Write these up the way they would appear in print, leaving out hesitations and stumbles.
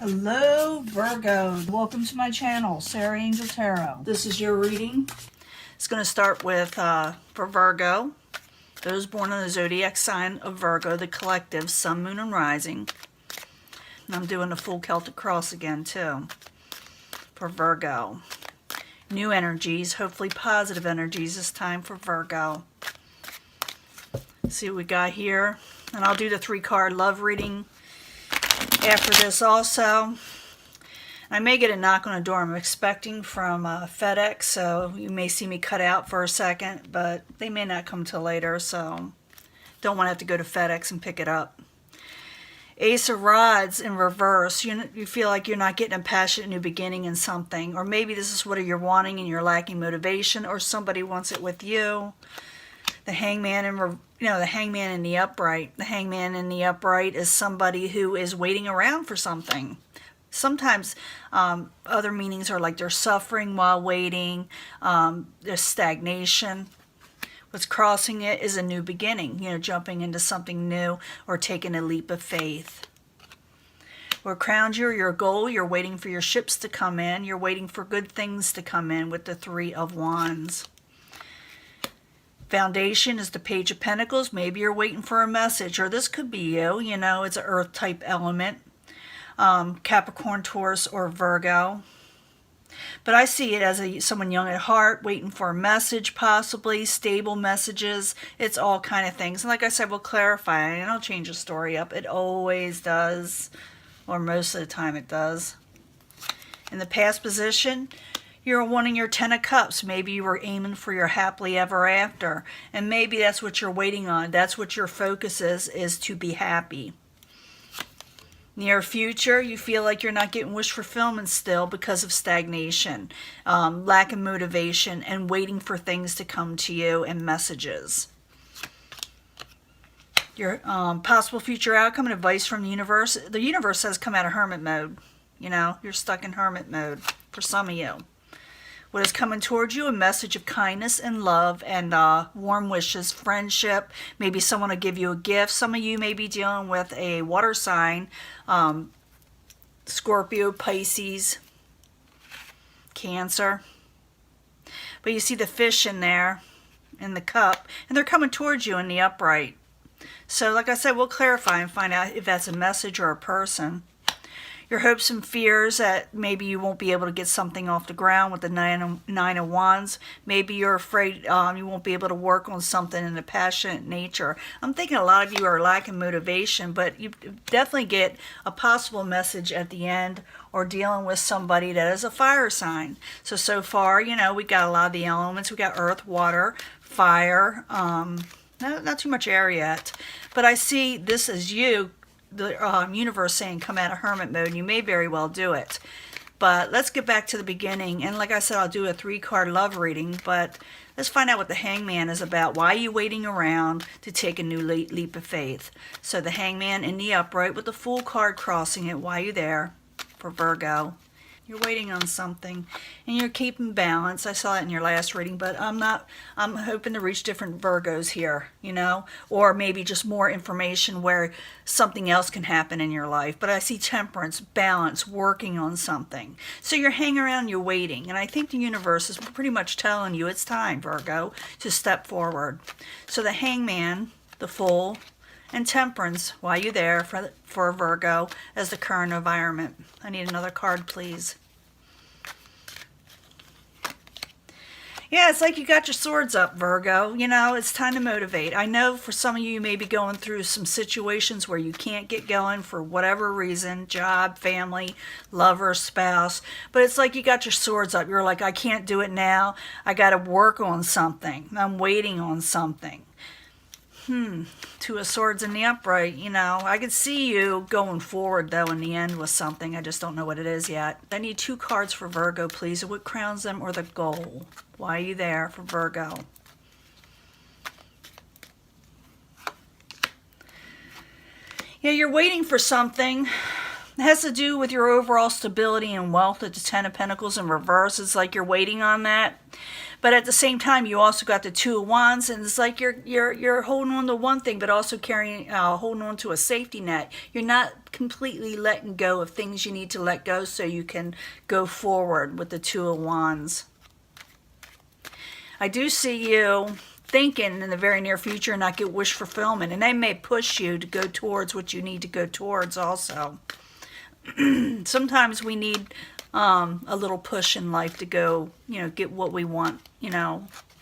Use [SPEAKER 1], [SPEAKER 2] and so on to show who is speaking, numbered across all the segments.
[SPEAKER 1] Hello Virgo, welcome to my channel, Sarah Angel Tarot. This is your reading. It's going to start with for Virgo, those born in the zodiac sign of Virgo, the collective, sun, moon, and rising. And I'm doing the full Celtic cross again too for Virgo. New energies, hopefully positive energies this time for Virgo. See what we got here. And I'll do the 3-card love reading after this also. I may get a knock on the door. I'm expecting from FedEx, so you may see me cut out for a second, but they may not come till later, so don't want to have to go to FedEx and pick it up. Ace of Rods in reverse. You feel like you're not getting a passionate new beginning in something, or maybe this is what you're wanting and you're lacking motivation, or somebody wants it with you. The Hangman in the Hangman in the upright. The Hangman in the upright is somebody who is waiting around for something. Sometimes other meanings are like they're suffering while waiting. There's stagnation. What's crossing it is a new beginning. Jumping into something new or taking a leap of faith. What crowns you, your goal, you're waiting for your ships to come in. You're waiting for good things to come in with the 3 of Wands. Foundation is the Page of Pentacles. Maybe you're waiting for a message, or this could be you. It's an earth type element. Capricorn, Taurus, or Virgo. But I see it as someone young at heart, waiting for a message, possibly stable messages. It's all kind of things. And like I said, we'll clarify. I don't change the story up. It always does, or most of the time it does. In the past position, you're wanting your 10 of Cups. Maybe you were aiming for your happily ever after. And maybe that's what you're waiting on. That's what your focus is to be happy. Near future, you feel like you're not getting wish fulfillment still because of stagnation, lack of motivation, and waiting for things to come to you and messages. Your possible future outcome and advice from the universe. The universe says come out of hermit mode. You're stuck in hermit mode for some of you. What is coming towards you? A message of kindness and love and warm wishes, friendship. Maybe someone will give you a gift. Some of you may be dealing with a water sign, Scorpio, Pisces, Cancer. But you see the fish in there, in the cup, and they're coming towards you in the upright. So like I said, we'll clarify and find out if that's a message or a person. Your hopes and fears that maybe you won't be able to get something off the ground with the nine of Wands. Maybe you're afraid you won't be able to work on something in a passionate nature. I'm thinking a lot of you are lacking motivation, but you definitely get a possible message at the end, or dealing with somebody that is a fire sign. So far, we got a lot of the elements. We got earth, water, fire, not too much air yet. But I see this as you, the universe saying come out of hermit mode, and you may very well do it. But let's get back to the beginning, and like I said, I'll do a 3-card love reading, but let's find out what the Hangman is about. Why are you waiting around to take a new leap of faith? So the Hangman in the upright with the Fool card crossing it. Why are you there for Virgo? You're waiting on something, and you're keeping balance. I saw that in your last reading, but I'm hoping to reach different Virgos here, or maybe just more information where something else can happen in your life. But I see temperance, balance, working on something. So you're hanging around, you're waiting, and I think the universe is pretty much telling you it's time, Virgo, to step forward. So the Hangman, the Fool, and Temperance, why you there for Virgo as the current environment. I need another card, please. Yeah, it's like you got your swords up, Virgo. It's time to motivate. I know for some of you, you may be going through some situations where you can't get going for whatever reason, job, family, lover, spouse. But it's like you got your swords up. You're like, I can't do it now. I got to work on something. I'm waiting on something. 2 of Swords in the upright. I could see you going forward, though, in the end with something. I just don't know what it is yet. I need 2 cards for Virgo, please. What crowns them, or the goal? Why are you there for Virgo? Yeah, you're waiting for something. It has to do with your overall stability and wealth at the Ten of Pentacles in reverse. It's like you're waiting on that. But at the same time, you also got the Two of Wands, and it's like you're holding on to one thing, but also holding on to a safety net. You're not completely letting go of things you need to let go so you can go forward with the Two of Wands. I do see you thinking in the very near future not get wish fulfillment, and they may push you to go towards what you need to go towards also. Sometimes we need a little push in life to go, get what we want,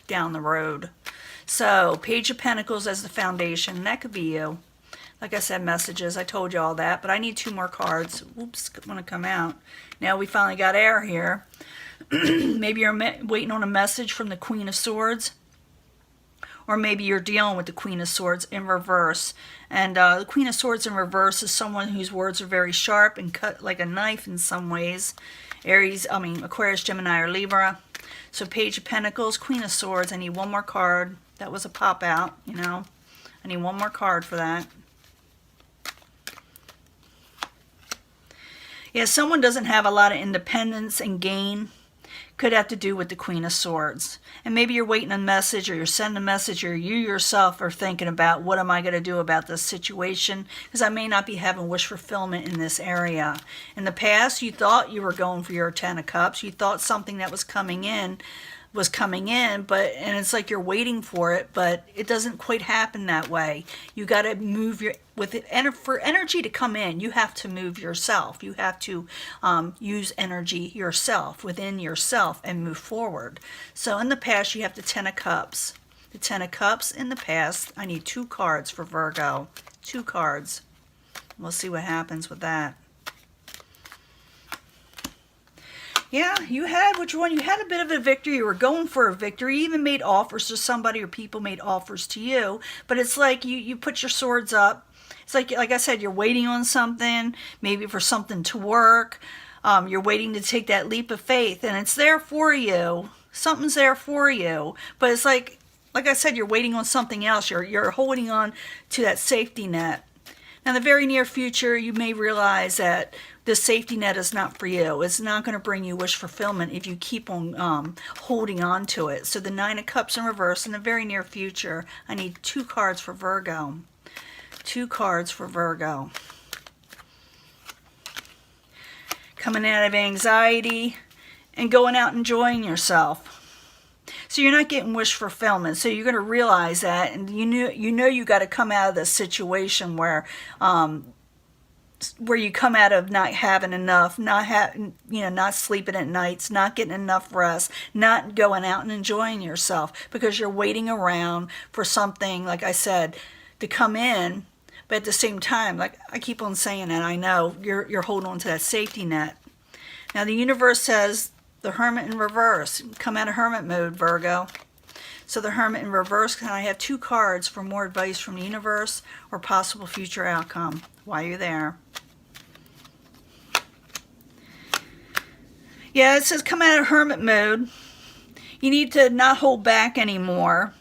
[SPEAKER 1] down the road. So, Page of Pentacles as the foundation. That could be you. Like I said, messages. I told you all that, but I need 2 more cards. Oops, want to come out. Now we finally got air here. Maybe you're waiting on a message from the Queen of Swords. Or maybe you're dealing with the Queen of Swords in reverse. And the Queen of Swords in reverse is someone whose words are very sharp and cut like a knife in some ways. Aquarius, Gemini, or Libra. So Page of Pentacles, Queen of Swords. I need 1 more card. That was a pop out, I need 1 more card for that. Yeah, someone doesn't have a lot of independence and gain. Could have to do with the Queen of Swords. And maybe you're waiting a message, or you're sending a message, or you yourself are thinking about, what am I going to do about this situation? Because I may not be having wish fulfillment in this area. In the past, you thought you were going for your 10 of Cups. You thought something that was coming in, and it's like you're waiting for it, but it doesn't quite happen that way. You got to move for energy to come in. You have to move yourself. You have to use energy yourself, within yourself, and move forward. So in the past, you have the 10 of Cups. The 10 of Cups in the past. I need 2 cards for Virgo. 2 cards. We'll see what happens with that. Yeah, you had what you want. You had a bit of a victory. You were going for a victory. You even made offers to somebody, or people made offers to you. But it's like you put your swords up. It's like I said, you're waiting on something, maybe for something to work. You're waiting to take that leap of faith, and it's there for you. Something's there for you. But it's like I said, you're waiting on something else. You're holding on to that safety net. Now, in the very near future, you may realize that this safety net is not for you. It's not going to bring you wish fulfillment if you keep on holding on to it. So the 9 of Cups in reverse in the very near future. I need 2 cards for Virgo. 2 cards for Virgo. Coming out of anxiety and going out enjoying yourself. So you're not getting wish fulfillment. So you're going to realize that, and you got to come out of this situation where you come out of not having enough, not sleeping at nights, not getting enough rest, not going out and enjoying yourself, because you're waiting around for something, like I said, to come in. But at the same time, like I keep on saying, and I know you're holding on to that safety net. Now the universe says the Hermit in reverse. Come out of hermit mode, Virgo. So the Hermit in reverse. Can I have 2 cards for more advice from the universe or possible future outcome while you're there? Yeah, it says come out of hermit mode. You need to not hold back anymore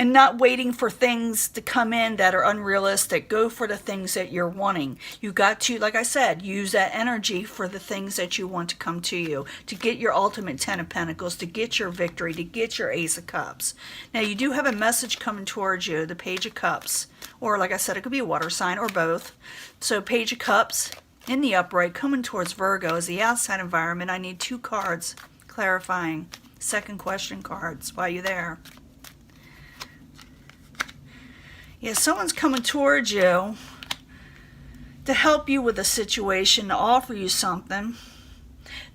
[SPEAKER 1] and not waiting for things to come in that are unrealistic. Go for the things that you're wanting. You got to, like I said, use that energy for the things that you want to come to you, to get your ultimate 10 of Pentacles, to get your victory, to get your Ace of Cups. Now, you do have a message coming towards you, the Page of Cups, or like I said, it could be a water sign or both. So Page of Cups in the upright coming towards Virgo is the outside environment. I need 2 cards clarifying second question cards while you're there. Yeah, someone's coming towards you to help you with a situation, to offer you something.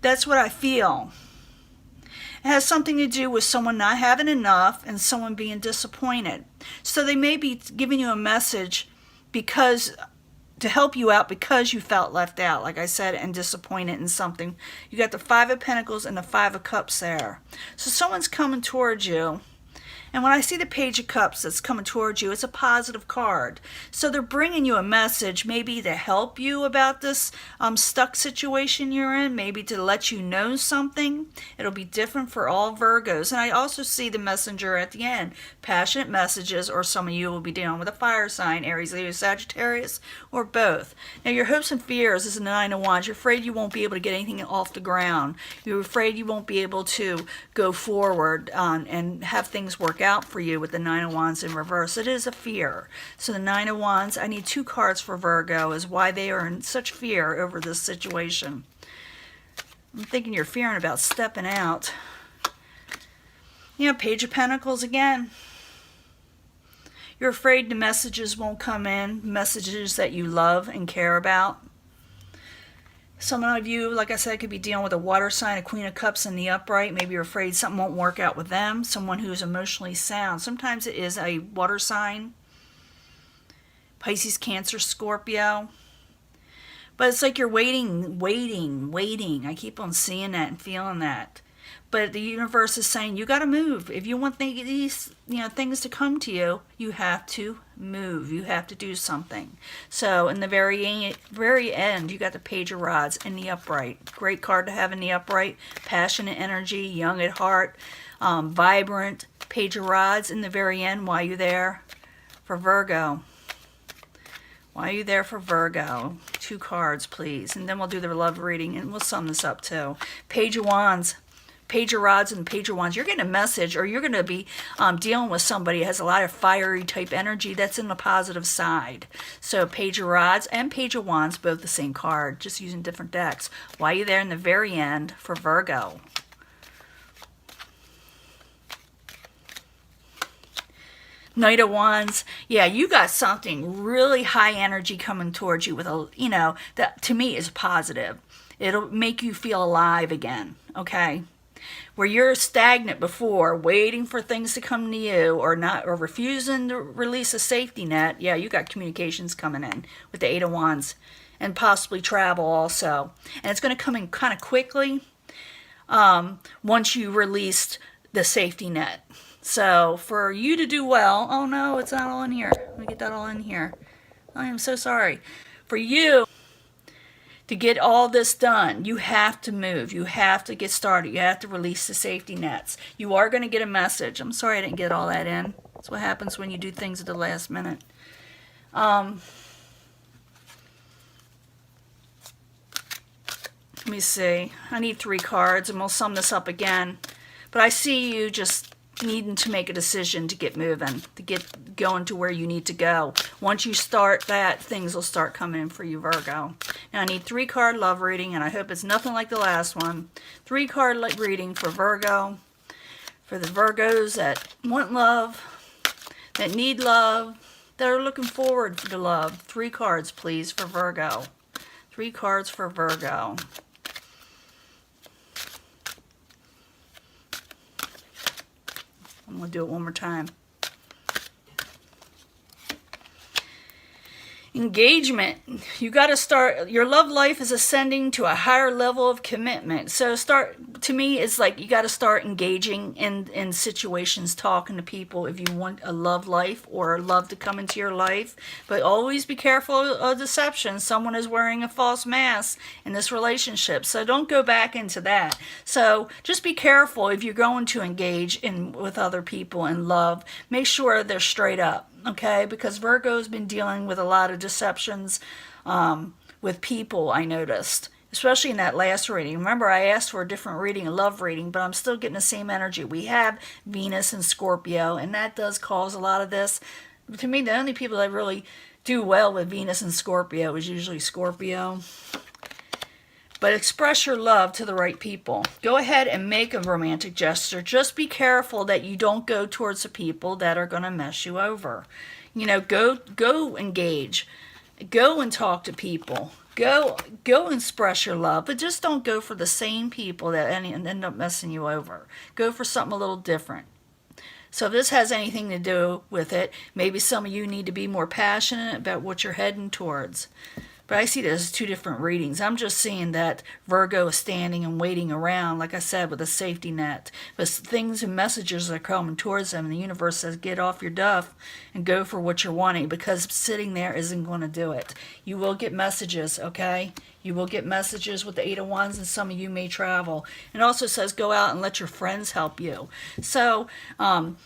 [SPEAKER 1] That's what I feel. It has something to do with someone not having enough and someone being disappointed. So they may be giving you a message to help you out because you felt left out, like I said, and disappointed in something. You got the 5 of Pentacles and the 5 of Cups there. So someone's coming towards you, And when I see the Page of Cups that's coming towards you, it's a positive card. So they're bringing you a message, maybe to help you about this stuck situation you're in, maybe to let you know something. It'll be different for all Virgos. And I also see the messenger at the end, passionate messages, or some of you will be dealing with a fire sign, Aries, Leo, Sagittarius, or both. Now your hopes and fears is a 9 of Wands. You're afraid you won't be able to get anything off the ground. You're afraid you won't be able to go forward and have things work out for you with the 9 of Wands in reverse. It is a fear. So the 9 of Wands, I need 2 cards for Virgo, is why they are in such fear over this situation. I'm thinking you're fearing about stepping out. You know, Page of Pentacles again. You're afraid the messages won't come in, messages that you love and care about. Some of you, like I said, could be dealing with a water sign, a Queen of Cups in the upright. Maybe you're afraid something won't work out with them. Someone who's emotionally sound. Sometimes it is a water sign. Pisces, Cancer, Scorpio. But it's like you're waiting. I keep on seeing that and feeling that. But the universe is saying you got to move. If you want these, things to come to you, you have to move. You have to do something. So in the very end, you got the Page of Rods in the upright. Great card to have in the upright. Passionate energy, young at heart, vibrant. Page of Rods in the very end. Why are you there? For Virgo. Why are you there for Virgo? 2 cards, please. And then we'll do the love reading, and we'll sum this up too. Page of Wands. Page of Rods and Page of Wands. You're getting a message, or you're going to be dealing with somebody who has a lot of fiery type energy. That's in the positive side. So Page of Rods and Page of Wands, both the same card, just using different decks. Why are you there in the very end for Virgo? Knight of Wands. Yeah, you got something really high energy coming towards you with that to me is positive. It'll make you feel alive again, okay? Where you're stagnant before, waiting for things to come to you, or refusing to release a safety net. Yeah, you got communications coming in with the 8 of Wands, and possibly travel also. And it's going to come in kind of quickly once you released the safety net. So for you to do well, oh no, it's not all in here. Let me get that all in here. I am so sorry. For you to get all this done, you have to move. You have to get started. You have to release the safety nets. You are going to get a message. I'm sorry I didn't get all that in. That's what happens when you do things at the last minute. Let me see. I need 3 cards, and we'll sum this up again. But I see you just needing to make a decision to get moving, to get going to where you need to go. Once you start that, things will start coming in for you, Virgo. Now I need 3 card love reading, and I hope it's nothing like the last one. 3 card reading for Virgo, for the Virgos that want love, that need love, that are looking forward to love. 3 cards, please, for Virgo. 3 cards for Virgo. I'm going to do it one more time. Engagement. You got to start, your love life is ascending to a higher level of commitment. So to me, it's like you got to start engaging in situations, talking to people if you want a love life or love to come into your life. But always be careful of deception. Someone is wearing a false mask in this relationship. So don't go back into that. So just be careful if you're going to engage with other people in love. Make sure they're straight up. Okay, because Virgo's been dealing with a lot of deceptions with people, I noticed. Especially in that last reading. Remember, I asked for a different reading, a love reading, but I'm still getting the same energy. We have Venus and Scorpio, and that does cause a lot of this. To me, the only people that really do well with Venus and Scorpio is usually Scorpio. But express your love to the right people. Go ahead and make a romantic gesture. Just be careful that you don't go towards the people that are going to mess you over. Go engage. Go and talk to people. Go express your love. But just don't go for the same people that end up messing you over. Go for something a little different. So if this has anything to do with it, maybe some of you need to be more passionate about what you're heading towards. But I see this as two different readings. I'm just seeing that Virgo is standing and waiting around, like I said, with a safety net. But things and messages are coming towards them, and the universe says, get off your duff and go for what you're wanting, because sitting there isn't going to do it. You will get messages, okay? You will get messages with the Eight of Wands, and some of you may travel. It also says go out and let your friends help you. So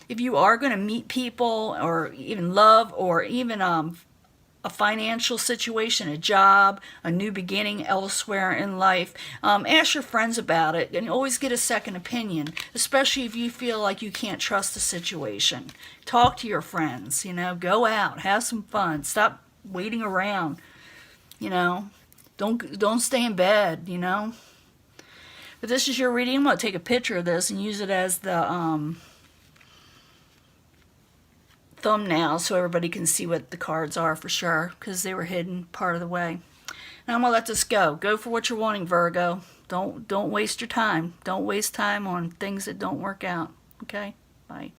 [SPEAKER 1] if you are going to meet people, or even love, or even a financial situation, a job, a new beginning elsewhere in life, ask your friends about it, and always get a second opinion, especially if you feel like you can't trust the situation. Talk to your friends, go out, have some fun, stop waiting around, don't stay in bed, But this is your reading. I'm going to take a picture of this and use it as the thumbnail so everybody can see what the cards are for sure, because they were hidden part of the way. Now I'm going to let this go. Go for what you're wanting, Virgo. Don't waste your time. Don't waste time on things that don't work out. Okay? Bye.